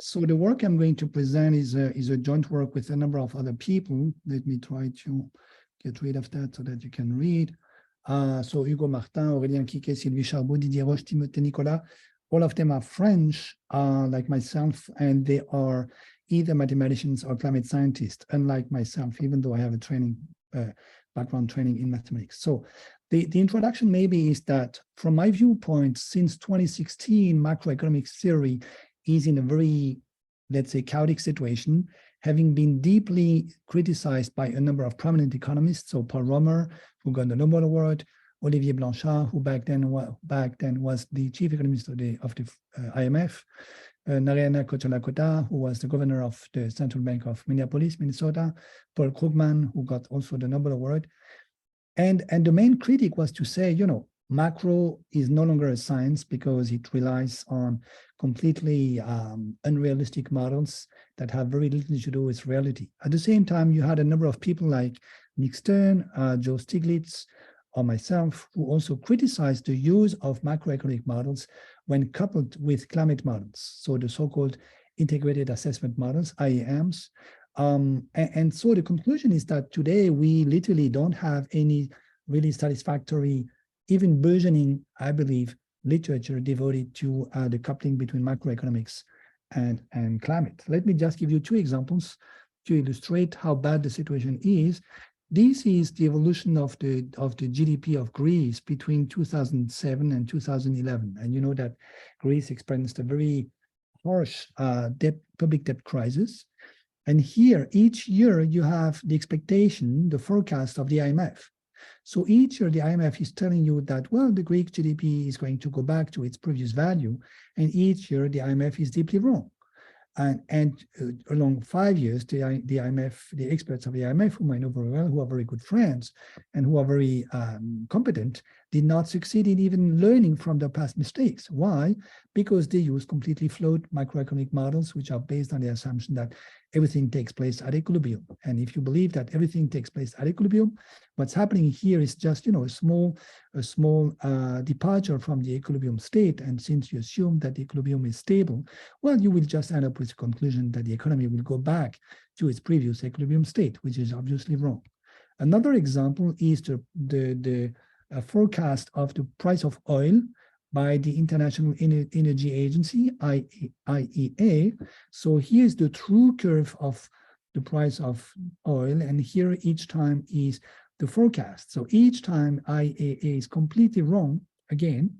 So the work I'm going to present is a joint work with a number of other people. Let me try to get rid of that so that you can read. So Hugo Martin, Aurélien Quiquet, Sylvie Charbot, Didier Roche, Timothée Nicolas, all of them are French, like myself, and they are either mathematicians or climate scientists, unlike myself, even though I have a training, background training in mathematics. So the introduction maybe is that from my viewpoint, since 2016, macroeconomic theory is in a very, let's say, chaotic situation, having been deeply criticized by a number of prominent economists. So Paul Romer, who got the Nobel Award, Olivier Blanchard, who back then was the chief economist of the IMF, Narayana Kocherlakota, who was the governor of the Central Bank of Minneapolis, Minnesota, Paul Krugman, who got also the Nobel Award. And the main critic was to say, you know, macro is no longer a science because it relies on completely unrealistic models that have very little to do with reality. At the same time, you had a number of people like Nick Stern, Joe Stiglitz, or myself, who also criticized the use of macroeconomic models when coupled with climate models, so the so-called integrated assessment models, IAMs. And so the conclusion is that today we literally don't have any really satisfactory, even burgeoning, I believe, literature devoted to the coupling between macroeconomics and climate. Let me just give you two examples to illustrate how bad the situation is. This is the evolution of the GDP of Greece between 2007 and 2011. And you know that Greece experienced a very harsh public debt crisis. And here, each year, you have the expectation, the forecast of the IMF. So each year, the IMF is telling you that, well, the Greek GDP is going to go back to its previous value. And each year, the IMF is deeply wrong. And along 5 years, the IMF, the experts of the IMF, whom I know very well, who are very good friends and who are very competent, did not succeed in even learning from their past mistakes. Why? Because they use completely flawed macroeconomic models, which are based on the assumption that everything takes place at equilibrium. And if you believe that everything takes place at equilibrium, what's happening here is just, you know, a small departure from the equilibrium state. And since you assume that the equilibrium is stable, well, you will just end up with the conclusion that the economy will go back to its previous equilibrium state, which is obviously wrong. Another example is the forecast of the price of oil by the International Energy Agency, IEA. So here's the true curve of the price of oil, and here each time is the forecast. So each time IEA is completely wrong again,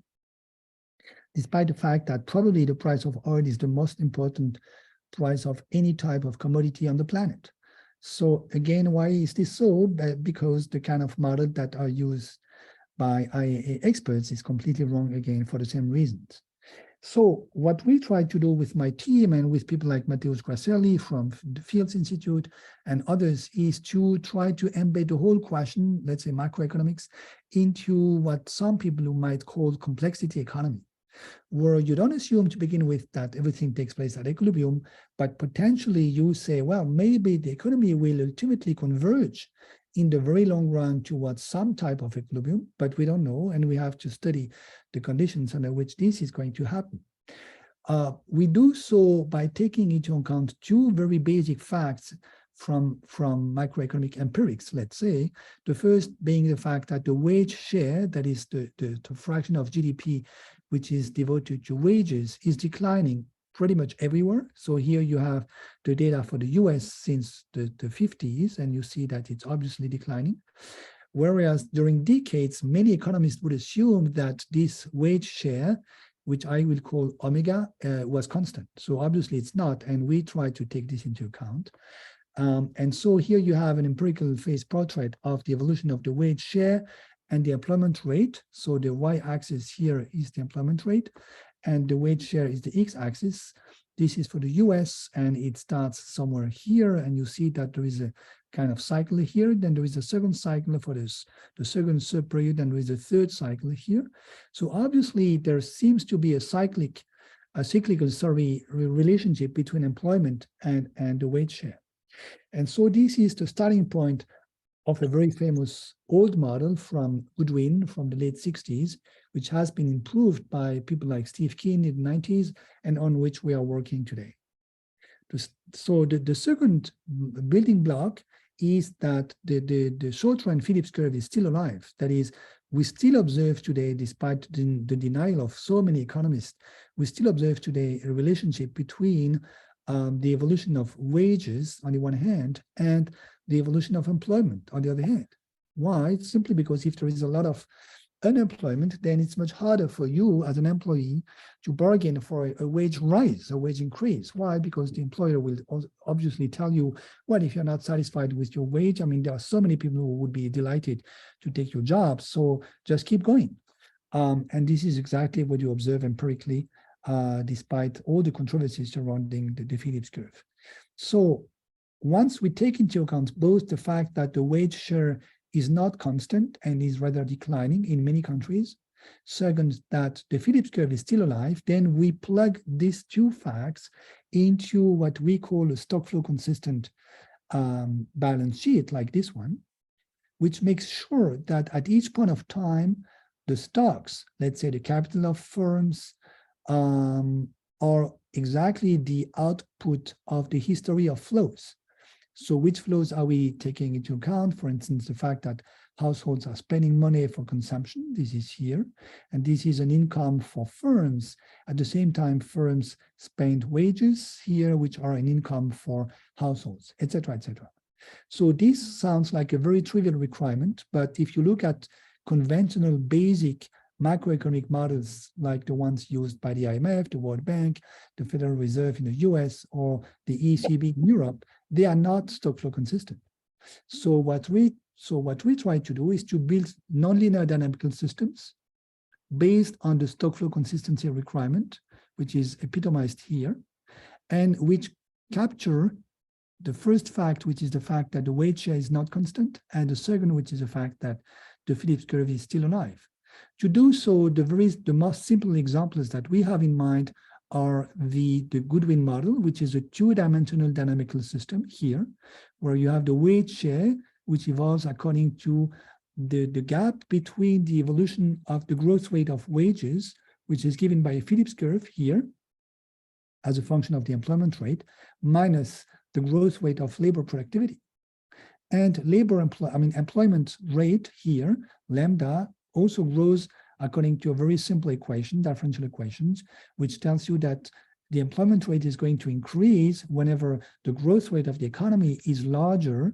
despite the fact that probably the price of oil is the most important price of any type of commodity on the planet. So again, why is this so? Because the kind of model that are used by IAA experts is completely wrong again for the same reasons. So what we try to do with my team and with people like Mateusz Gracelli from the Fields Institute and others is to try to embed the whole question, let's say macroeconomics, into what some people might call complexity economy, where you don't assume to begin with that everything takes place at equilibrium, but potentially you say, well, maybe the economy will ultimately converge in the very long run towards some type of equilibrium, but we don't know, and we have to study the conditions under which this is going to happen. We do so by taking into account two very basic facts from macroeconomic empirics, let's say. The first being the fact that the wage share, that is the fraction of GDP which is devoted to wages, is declining pretty much everywhere. So here you have the data for the US since the 50s, and you see that it's obviously declining. Whereas during decades, many economists would assume that this wage share, which I will call omega, was constant. So obviously it's not, and we try to take this into account. And so here you have an empirical phase portrait of the evolution of the wage share and the employment rate. So the y-axis here is the employment rate, and the wage share is the x-axis. This is for the US, and it starts somewhere here, and you see that there is a kind of cycle here. Then there is a second cycle for this, the second sub-period, and there is a third cycle here. So obviously there seems to be a cyclical relationship between employment and the wage share. And so this is the starting point of a very famous old model from Goodwin from the late 60s, which has been improved by people like Steve Keen in the 90s, and on which we are working today. So the second building block is that the short-run Phillips curve is still alive. That is, we still observe today, despite the denial of so many economists, we still observe today a relationship between the evolution of wages on the one hand and the evolution of employment on the other hand. Why? It's simply because if there is a lot of unemployment, then it's much harder for you as an employee to bargain for a wage rise, a wage increase. Why? Because the employer will obviously tell you, well, if you're not satisfied with your wage, I mean, there are so many people who would be delighted to take your job, so just keep going. And this is exactly what you observe empirically, despite all the controversies surrounding the Phillips curve. So once we take into account both the fact that the wage share is not constant and is rather declining in many countries. Second, that the Phillips curve is still alive, then we plug these two facts into what we call a stock flow consistent balance sheet like this one, which makes sure that at each point of time, the stocks, let's say the capital of firms, are exactly the output of the history of flows. So which flows are we taking into account? For instance, the fact that households are spending money for consumption, this is here, and this is an income for firms. At the same time, firms spend wages here, which are an income for households, etc., etc. So this sounds like a very trivial requirement, but if you look at conventional basic macroeconomic models like the ones used by the IMF, the World Bank, the Federal Reserve in the US, or the ECB in Europe, they are not stock flow consistent. So what we try to do is to build nonlinear dynamical systems based on the stock flow consistency requirement, which is epitomized here, and which capture the first fact, which is the fact that the wage share is not constant, and the second, which is the fact that the Phillips curve is still alive. To do so, the most simple examples that we have in mind are the Goodwin model, which is a two-dimensional dynamical system here, where you have the wage share, which evolves according to the gap between the evolution of the growth rate of wages, which is given by a Phillips curve here, as a function of the employment rate, minus the growth rate of labor productivity. And employment rate here, lambda, also grows according to a very simple equation, differential equations, which tells you that the employment rate is going to increase whenever the growth rate of the economy is larger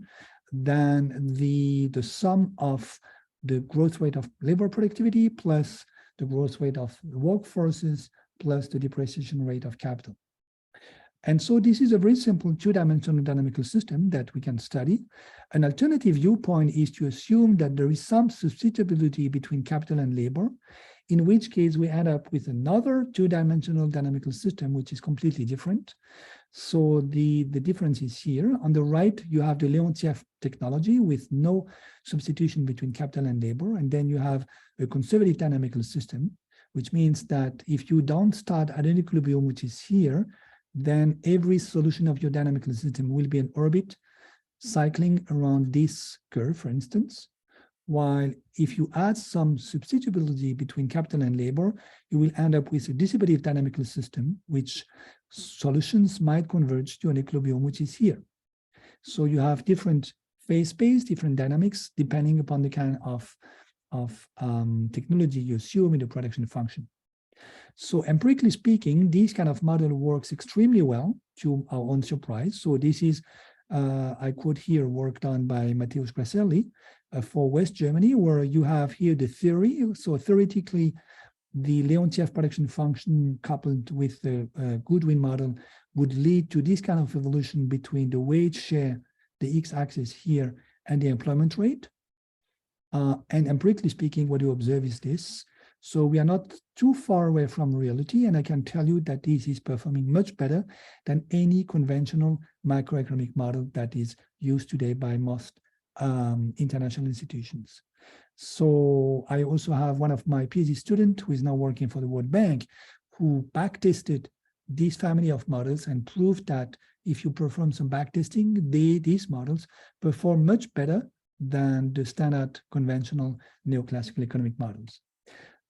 than the sum of the growth rate of labor productivity plus the growth rate of workforces plus the depreciation rate of capital. And so this is a very simple two-dimensional dynamical system that we can study. An alternative viewpoint is to assume that there is some substitutability between capital and labor, in which case we end up with another two-dimensional dynamical system, which is completely different. So the difference is here. On the right, you have the Leontief technology with no substitution between capital and labor. And then you have a conservative dynamical system, which means that if you don't start at an equilibrium, which is here, then every solution of your dynamical system will be an orbit cycling around this curve, for instance. While if you add some substitutability between capital and labor, you will end up with a dissipative dynamical system, which solutions might converge to an equilibrium, which is here. So you have different phase space, different dynamics, depending upon the kind of technology you assume in the production function. So empirically speaking, this kind of model works extremely well to our own surprise. So this is, I quote here, work done by Mateusz Gracelli for West Germany, where you have here the theory. So theoretically, the Leontief production function coupled with the Goodwin model would lead to this kind of evolution between the wage share, the x-axis here, and the employment rate. And empirically speaking, what you observe is this. So we are not too far away from reality, and I can tell you that this is performing much better than any conventional macroeconomic model that is used today by most international institutions. So I also have one of my PhD students who is now working for the World Bank, who backtested this family of models and proved that if you perform some backtesting, these models perform much better than the standard conventional neoclassical economic models.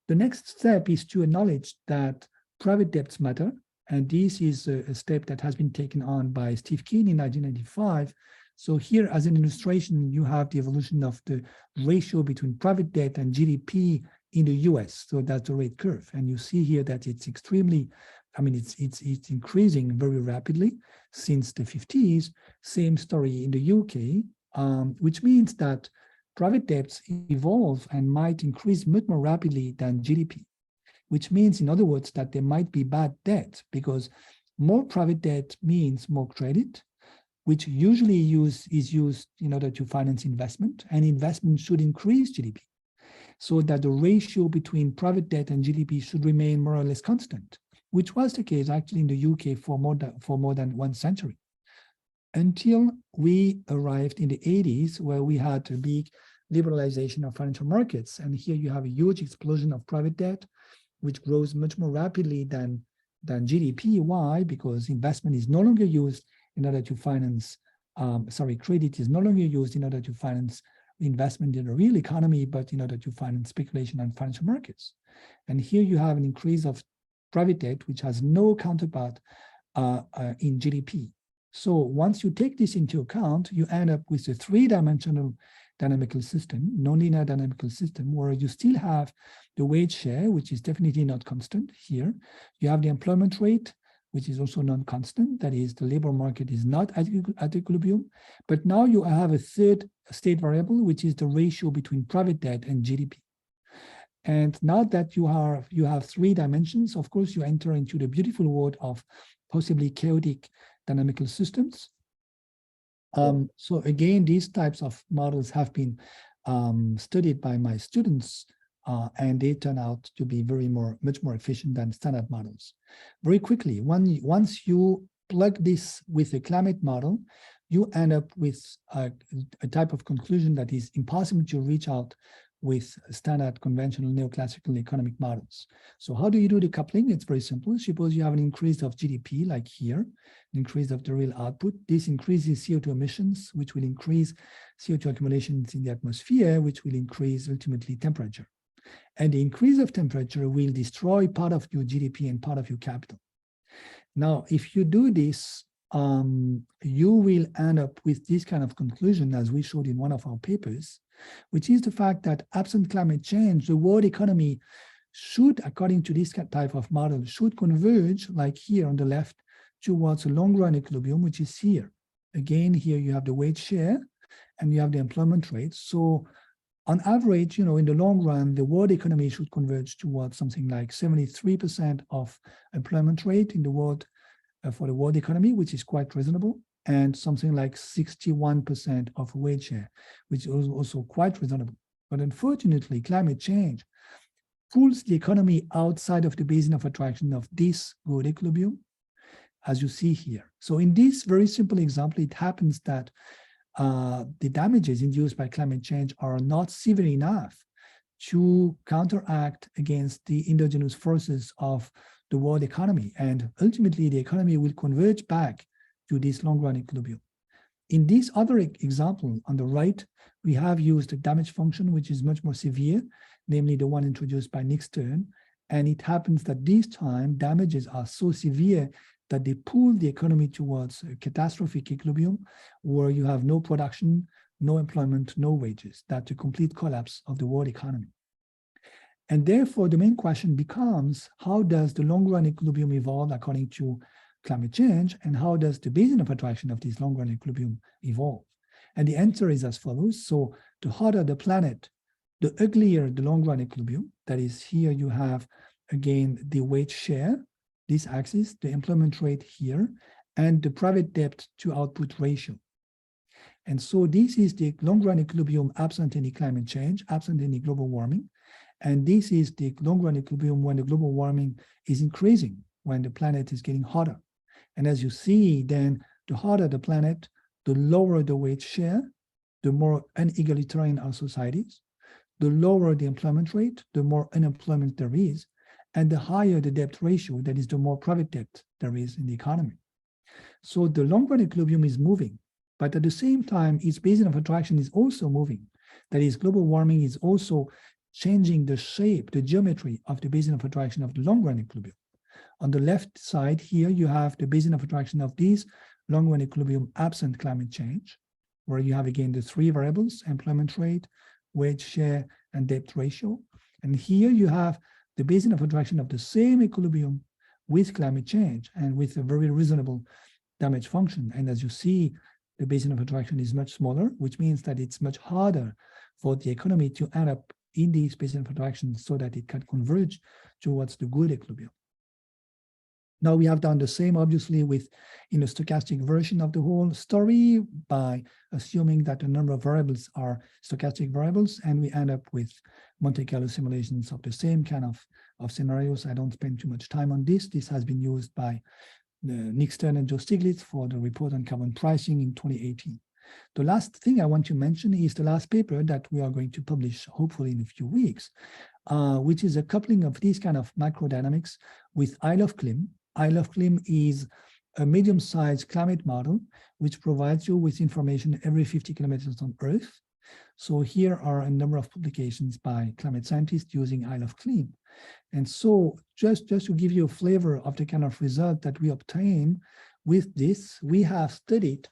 The next step is to acknowledge that private debts matter, And this is a step that has been taken on by Steve Keen in 1995. So here, as an illustration, you have the evolution of the ratio between private debt and GDP in the US. So that's the rate curve. And you see here that it's extremely, I mean, it's increasing very rapidly since the 50s. Same story in the UK, which means that private debts evolve and might increase much more rapidly than GDP, which means, in other words, that there might be bad debt because more private debt means more credit, which usually is used in order to finance investment, and investment should increase GDP, so that the ratio between private debt and GDP should remain more or less constant, which was the case actually in the UK for more than 1 century, until we arrived in the 80s, where we had a big liberalization of financial markets. And here you have a huge explosion of private debt, which grows much more rapidly than GDP. Why? Because investment is no longer used in order to finance, credit is no longer used in order to finance investment in the real economy, but in order to finance speculation on financial markets. And here you have an increase of private debt, which has no counterpart in GDP. So once you take this into account, you end up with a 3-dimensional dynamical system, nonlinear dynamical system, where you still have the wage share, which is definitely not constant here. You have the employment rate, which is also non-constant. That is, the labor market is not at equilibrium. But now you have a third state variable, which is the ratio between private debt and GDP. And now that you have 3 dimensions, of course, you enter into the beautiful world of possibly chaotic dynamical systems. So again, these types of models have been studied by my students, and they turn out to be much more efficient than standard models. Very quickly, once you plug this with a climate model, you end up with a type of conclusion that is impossible to reach out with standard conventional neoclassical economic models. So how do you do the coupling? It's very simple. Suppose you have an increase of GDP, like here, an increase of the real output. This increases CO2 emissions, which will increase CO2 accumulations in the atmosphere, which will increase ultimately temperature. And the increase of temperature will destroy part of your GDP and part of your capital. Now, if you do this, you will end up with this kind of conclusion, as we showed in one of our papers, which is the fact that absent climate change, the world economy should, according to this type of model, should converge, like here on the left, towards a long-run equilibrium, which is here. Again, here you have the wage share and you have the employment rate. So on average, in the long run, the world economy should converge towards something like 73% of employment rate in the world for the world economy, which is quite reasonable, and something like 61% of wage share, which is also quite reasonable. But unfortunately, climate change pulls the economy outside of the basin of attraction of this good equilibrium, as you see here. So in this very simple example, it happens that the damages induced by climate change are not severe enough to counteract against the endogenous forces of the world economy. And ultimately, the economy will converge back to this long-run equilibrium. In this other example on the right, we have used a damage function, which is much more severe, namely the one introduced by Nick Stern. And it happens that this time damages are so severe that they pull the economy towards a catastrophic equilibrium where you have no production, no employment, no wages. That's a complete collapse of the world economy. And therefore, the main question becomes, how does the long-run equilibrium evolve according to climate change, and how does the basin of attraction of this long-run equilibrium evolve? And the answer is as follows. So the hotter the planet, the uglier the long-run equilibrium. That is, here you have, again, the wage share, this axis, the employment rate here, and the private debt to output ratio. And so this is the long-run equilibrium absent any climate change, absent any global warming. And this is the long-run equilibrium when the global warming is increasing, when the planet is getting hotter. And as you see, then the hotter the planet, the lower the wage share, the more unegalitarian our societies, the lower the employment rate, the more unemployment there is, and the higher the debt ratio, that is, the more private debt there is in the economy. So the long-run equilibrium is moving, but at the same time, its basin of attraction is also moving. That is, global warming is also changing the shape, the geometry of the basin of attraction of the long-run equilibrium. On the left side here, you have the basin of attraction of these long-run equilibrium absent climate change, where you have again the three variables: employment rate, wage share, and debt ratio. And here you have the basin of attraction of the same equilibrium with climate change and with a very reasonable damage function. And as you see, the basin of attraction is much smaller, which means that it's much harder for the economy to end up in these basin of attraction so that it can converge towards the good equilibrium. Now we have done the same, obviously, with in a stochastic version of the whole story by assuming that a number of variables are stochastic variables, and we end up with Monte Carlo simulations of the same kind of scenarios. I don't spend too much time on this. This has been used by Nick Stern and Joe Stiglitz for the report on carbon pricing in 2018. The last thing I want to mention is the last paper that we are going to publish, hopefully in a few weeks, which is a coupling of these kind of macrodynamics with Isle of Klim. Isle of Klim is a medium-sized climate model which provides you with information every 50 kilometers on Earth. So here are a number of publications by climate scientists using Isle of Klim. And so just to give you a flavor of the kind of result that we obtain with this, we have studied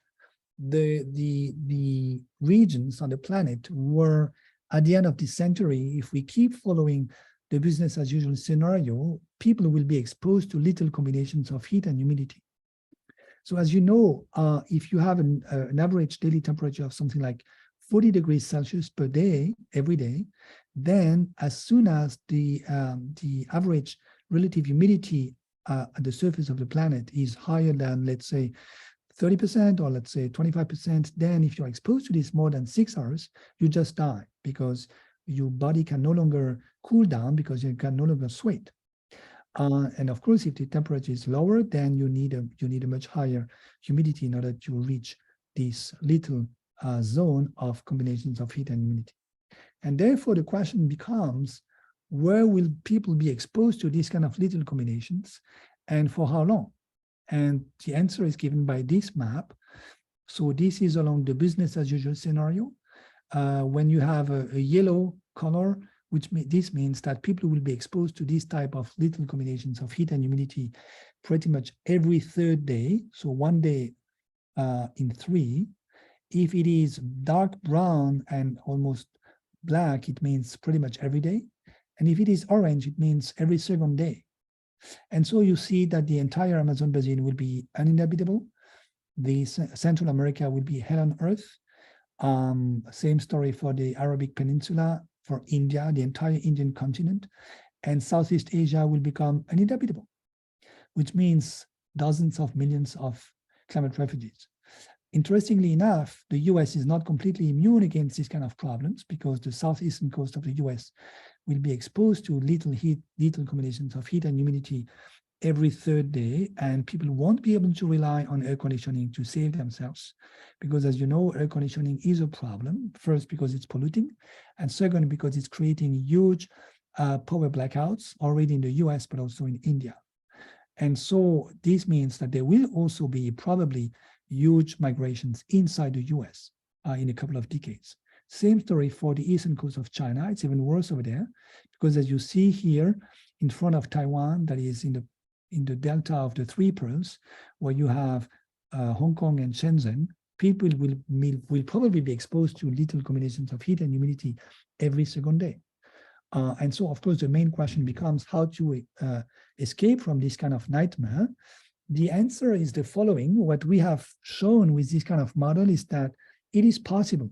the regions on the planet where at the end of this century, if we keep following the business as usual scenario, people will be exposed to little combinations of heat and humidity. So as you know, if you have an average daily temperature of something like 40 degrees Celsius per day, every day, then as soon as the average relative humidity at the surface of the planet is higher than, let's say, 30% or let's say 25%, then if you're exposed to this more than 6 hours, you just die because your body can no longer cool down because you can no longer sweat. And of course, if the temperature is lower, then you need a much higher humidity in order to reach this little zone of combinations of heat and humidity. And therefore, the question becomes, where will people be exposed to these kind of little combinations and for how long? And the answer is given by this map. So this is along the business as usual scenario. When you have a yellow color, this means that people will be exposed to this type of little combinations of heat and humidity pretty much every third day. So one day in 3. If it is dark brown and almost black, it means pretty much every day. And if it is orange, it means every second day. And so you see that the entire Amazon basin will be uninhabitable. The Central America will be hell on earth. Same story for the Arabic Peninsula, for India, the entire Indian continent, and Southeast Asia will become uninhabitable, which means dozens of millions of climate refugees. Interestingly enough, the US is not completely immune against these kind of problems because the southeastern coast of the US will be exposed to little combinations of heat and humidity every third day, and people won't be able to rely on air conditioning to save themselves because, as you know, air conditioning is a problem, first because it's polluting, and second because it's creating huge power blackouts already in the US, but also in India. And so this means that there will also be probably huge migrations inside the US in a couple of decades. Same story for the eastern coast of China. It's even worse over there because, as you see here in front of Taiwan, that is in the delta of the Three Pearls, where you have Hong Kong and Shenzhen, people will probably be exposed to little combinations of heat and humidity every second day. And so, of course, the main question becomes how to escape from this kind of nightmare. The answer is the following. What we have shown with this kind of model is that it is possible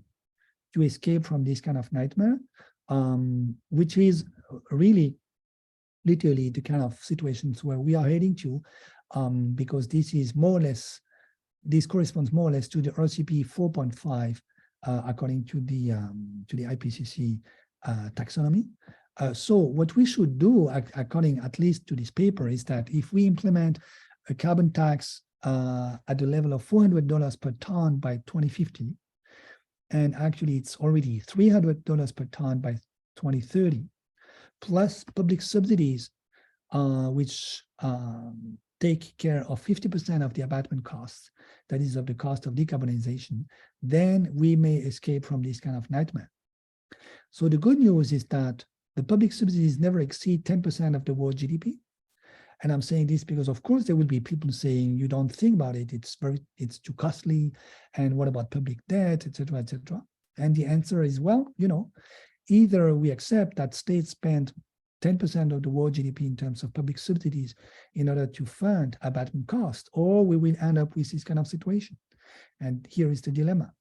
to escape from this kind of nightmare, which is really literally the kind of situations where we are heading to, because this is more or less, this corresponds more or less to the RCP 4.5 according to the IPCC taxonomy. So what we should do, according at least to this paper, is that if we implement a carbon tax at the level of $400 per ton by 2050, and actually it's already $300 per ton by 2030, plus public subsidies, which take care of 50% of the abatement costs, that is of the cost of decarbonization, then we may escape from this kind of nightmare. So the good news is that the public subsidies never exceed 10% of the world GDP. And I'm saying this because, of course, there will be people saying, you don't think about it, it's too costly, and what about public debt, etc., etc. And the answer is, well, either we accept that states spend 10% of the world GDP in terms of public subsidies in order to fund abatement costs, or we will end up with this kind of situation. And here is the dilemma.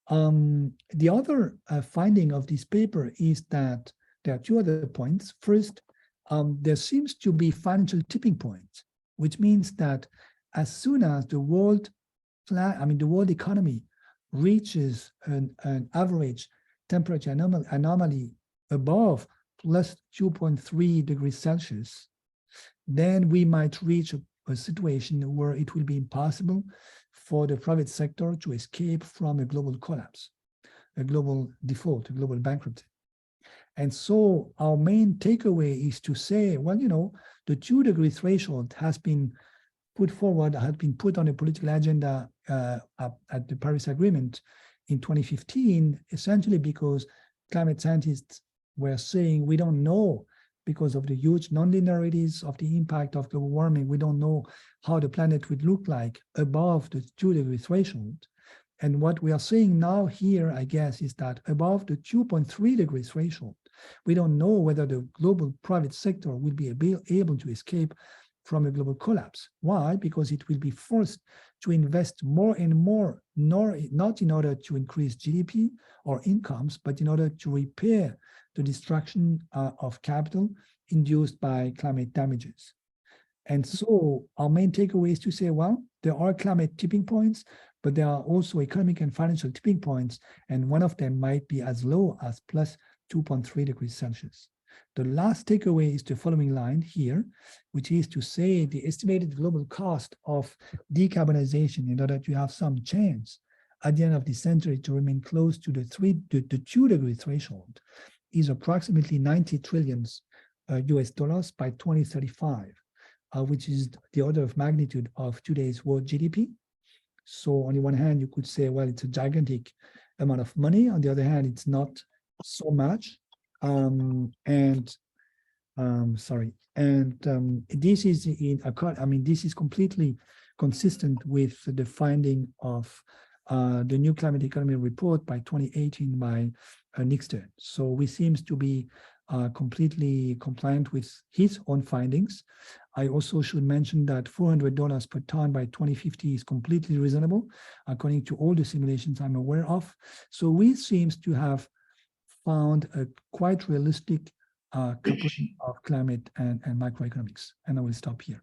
The other finding of this paper is that there are two other points. First, there seems to be financial tipping points, which means that as soon as the world economy reaches an average temperature anomaly above plus 2.3 degrees Celsius, then we might reach a situation where it will be impossible for the private sector to escape from a global collapse, a global default, a global bankruptcy. And so our main takeaway is to say, well, the 2-degree threshold has been put forward, has been put on a political agenda at the Paris Agreement in 2015, essentially because climate scientists were saying we don't know, because of the huge non-linearities of the impact of global warming, we don't know how the planet would look like above the 2-degree threshold. And what we are saying now here, I guess, is that above the 2.3 degree threshold, we don't know whether the global private sector will be able to escape from a global collapse. Why? Because it will be forced to invest more and more, not in order to increase GDP or incomes, but in order to repair the destruction of capital induced by climate damages. And so our main takeaway is to say, well, there are climate tipping points, but there are also economic and financial tipping points, and one of them might be as low as plus 2.3 degrees Celsius. The last takeaway is the following line here, which is to say the estimated global cost of decarbonization in order to have some chance at the end of the century to remain close to the 2-degree threshold is approximately 90 trillion US dollars by 2035, which is the order of magnitude of today's world GDP. So on the one hand, you could say, well, it's a gigantic amount of money. On the other hand, it's not so much. This is this is completely consistent with the finding of the New Climate Economy report by 2018 by Nick Stern. So we seems to be completely compliant with his own findings. I also should mention that $400 per ton by 2050 is completely reasonable, according to all the simulations I'm aware of. So we seems to have found a quite realistic coupling of climate and macroeconomics. And I will stop here.